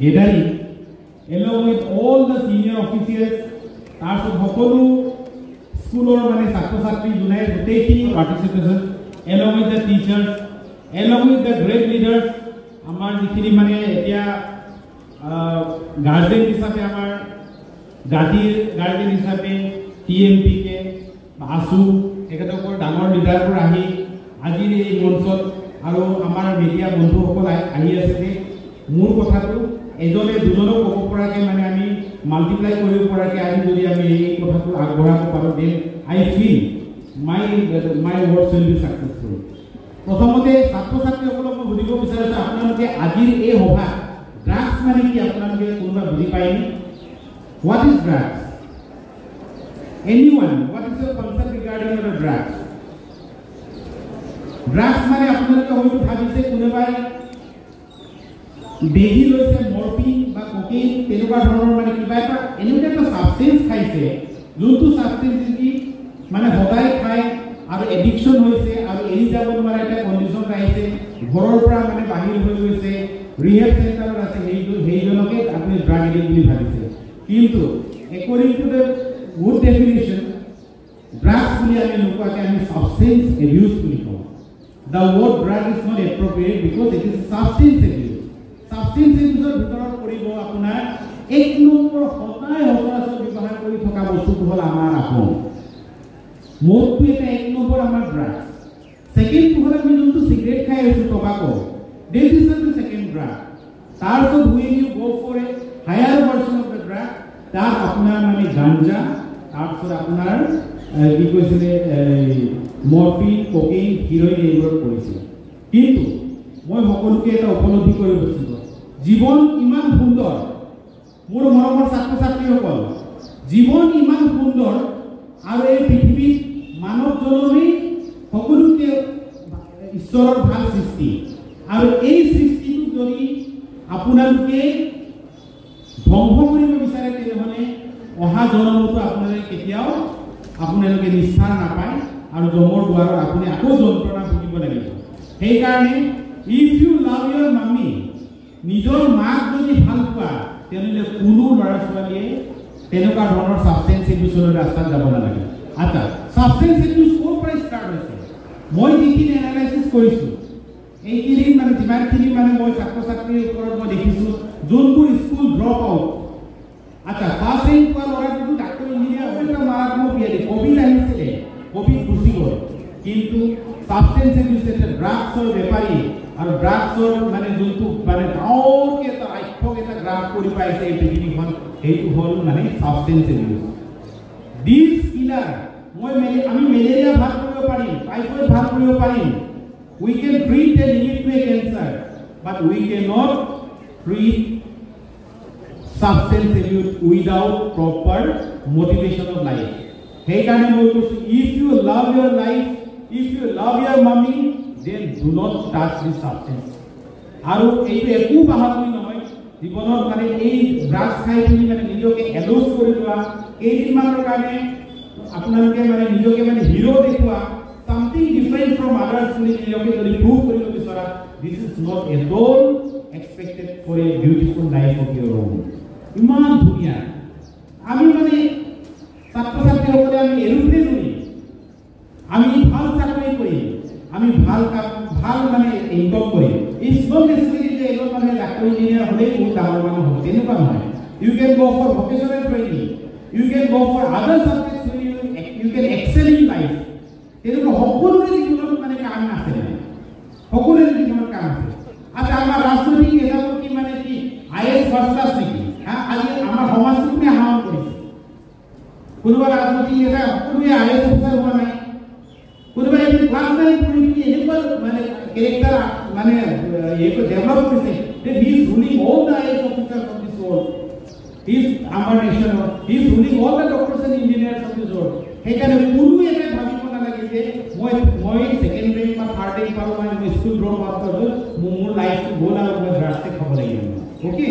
gathering along with all the senior officials, also সকলো স্কুলৰ মানে ছাত্ৰ ছাত্ৰী জুনাই গোটেইখিনি participation along with the teachers, along with the great leaders, আমাৰ যিখিনি মানে এতিয়া গাৰ্জেন হিচাপে আমাৰ গাৰ্জেন হিচাপে TMPK আছু একেদৰে ডাঙৰ লিডাৰবোৰ আহি আজিৰ এই মঞ্চত আৰু আমাৰ মিডিয়া বন্ধুসকল আহি আছে। মোৰ কথাটো এজনে দুজনক ক'ব পৰাকৈ মানে আমি মাল্টিপ্লাই কৰিব পৰাকৈ আজি যদি আমি এই কথাটো আগবঢ়াব পাৰোঁ, then I feel my words will be successful. প্ৰথমতে ছাত্ৰ ছাত্ৰীসকলক মই সুধিব বিচাৰিছোঁ, আপোনালোকে আজিৰ এই সভা ড্ৰাগছ মানে কি আপোনালোকে কোনোবা বুজি পায়নি? What is drugs? এনিৱান, what is your concept regarding the drugs? Drugs মানে আপোনালোকে হয়তো ভাবিছে কোনোবাই বেজি লৈছে, মৰফিন বা কোকেইন তেনেকুৱা ধৰণৰ মানে কিবা এটা এনেকুৱা এটা ছাবষ্টেঞ্চ খাইছে, যোনটো ছাবষ্টেঞ্চ নেকি মানে সদায় খায় আৰু এডিকশ্যন হৈছে আৰু এৰি যাব নোৱাৰা এটা কণ্ডিশ্যন আহিছে, ঘৰৰ পৰা মানে বাহিৰ হৈ গৈছে, ৰিহেব চেণ্টাৰত আছে, সেইজনকে আপুনি ড্ৰাগ এডিক্ট বুলি ভাবিছে। কিন্তু according to the good definition, drugs বুলি আমি নোকোৱাকৈ আমি ছাবষ্টেঞ্চ এবিউজ বুলি কওঁ। The word drug is not appropriate because it is substance abuse. Substance এবিউজৰ ভিতৰত পৰিব আপোনাৰ এক নম্বৰ সদায় সচৰাচৰ ব্যৱহাৰ কৰি থকা বস্তুটো হ'ল আমাৰ আপোন। মদটো এটা এক নম্বৰ আমাৰ ড্ৰাগছ। ছেকেণ্ডটো হ'ল আমি যোনটো চিগাৰেট খাই আছোঁ, tobacco, this is the second drug. তাৰপিছত when you go' for a higher version of the drug, তাত আপোনাৰ মানে গাঞ্জা, তাৰপিছত আপোনাৰ কি কৈছিলে মৰফিন, কোকেইন, হিৰইন এইবোৰত পৰিছিল। কিন্তু মই সকলোকে এটা উপলব্ধি কৰিব বিচাৰিছোঁ, জীৱন ইমান সুন্দৰ, মোৰ মৰমৰ ছাত্ৰ ছাত্ৰীসকল, জীৱন ইমান সুন্দৰ আৰু এই পৃথিৱীত মানৱ জননী সকলোকে ঈশ্বৰৰ ভাল সৃষ্টি, আৰু এই সৃষ্টিটোক যদি আপোনালোকে ধ্বংস কৰিব বিচাৰে তেনেহ'লে অহা জন্মতো আপোনালোকে কেতিয়াও আপোনালোকে নিস্তাৰ নাপায় আৰু জন্মৰ দুৱাৰত আপুনি আকৌ যন্ত্ৰণা ভুগিব লাগিব। সেইকাৰণে ইফ ইউ লাভ ইয়ৰ মামি, নিজৰ মাক যদি ভাল পোৱা তেনেহ'লে কোনো ল'ৰা ছোৱালীয়ে তেনেকুৱা ধৰণৰ ছাবষ্টেঞ্চ এবিউজৰ ৰাস্তাত যাব নালাগে। আচ্ছা, ছাবষ্টেঞ্চ এবিউজ ক'ৰ পৰা ষ্টাৰ্ট হৈছে? মই যিখিনি এনালাইচিছ কৰিছোঁ, এইখিনি মানে যিমানখিনি মানে মই ছাত্ৰ ছাত্ৰীৰ ওপৰত মই দেখিছোঁ, যোনবোৰ স্কুল ড্ৰপ আউট, আচ্ছা ফাৰ্ষ্ট ৰেংক পোৱা ল'ৰাটোতো ডাক্তৰ ইঞ্জিনিয়াৰ হ'ল, এটা মাৰাত্মক ব্যাধি, ক'ভিড আহিছিলে, ক'ভিড গুচি গ'ল, কিন্তু ছাবষ্টেঞ্চ এবিউজ এটা ড্ৰাগছৰ বেপাৰী আৰু ড্ৰাগছৰ মানে যোনটো মানে ডাঙৰকৈ এটা ৰাক্ষস এটা গ্ৰাস কৰি পাইছে এই পৃথিৱীখন, সেইটো হ'ল মানে ছাবষ্টেঞ্চ এবিউজ। দিছ কিলাৰ, আমি মেলেৰিয়া ভাল কৰিব পাৰিম, টাইফয়েড ভাল কৰিব পাৰিম, we can treat a limit to a cancer, but we cannot treat substance abuse without proper motivation of life. Hey karone moi koisu, if you love your life, if you love your mommy, then do not touch this substance. Aru eitu eku bahadur nohoy, জীৱনৰ মানে এই drugs খাই পিনি মানে নিজকে এলোজ কৰি লোৱা, কেইদিনমানৰ কাৰণে আপোনালোকে মানে নিজকে মানে হিৰো দেখুওৱা, something different from others বুলি নিজকে যদি prove কৰিব বিচৰা, this is not at all expected for a beautiful life of your own. ইমান ধুনীয়া আমি মানে ছাত্ৰ ছাত্ৰীসকলে আমি এৰোপ্লেন উৰি, আমি ভাল চাকৰি কৰিম, আমি ভাল মানে ইনকম কৰিম। ইটছ নট নেচেচাৰি যে এজন মানে ডাক্তৰ ইঞ্জিনিয়াৰ হ'লেই বহুত ডাঙৰ মানুহ হ'ব, তেনেকুৱা নহয়। You can go' for vocational training, you can go' for other subjects, you can excel in life. তেনেকুৱা সকলোৰে জীৱনত মানে কাম আছে, সকলোৰে জীৱনত কাম আছে। আচ্ছা, আমাৰ ৰাজনৈতিক নেতাবোৰ কি মানে কি IAS ফাৰ্ষ্ট ক্লাছ নেকি? আজি আমাৰ সমাজটো কোনে আহৰণ কৰিছে? কোনোবা ৰাজনৈতিক নেতা সকলোৱে IAS অফিচাৰ হোৱা নাই, কোনোবাই ক্লাছ 9 পঢ়ি পিনি এনেকুৱা মানে কেৰেক্টাৰ মানে ডেভেলপ কৰিছে যে he is ruling all the IAS officers of this world, he is আমাৰ নেশ্যনৰ, he is ruling all the doctors and engineers of this world. সেইকাৰণে কোনো এটা ভাবিব নালাগে যে মই ছেকেণ্ড ৰেংক বা থাৰ্ড ৰেংক পালোঁ, মই স্কুল ড্ৰপ আউট কৰিলোঁ, মোৰ লাইফটো গ'ল আৰু মই ড্ৰাগছ খাব লাগিব। অ'কে।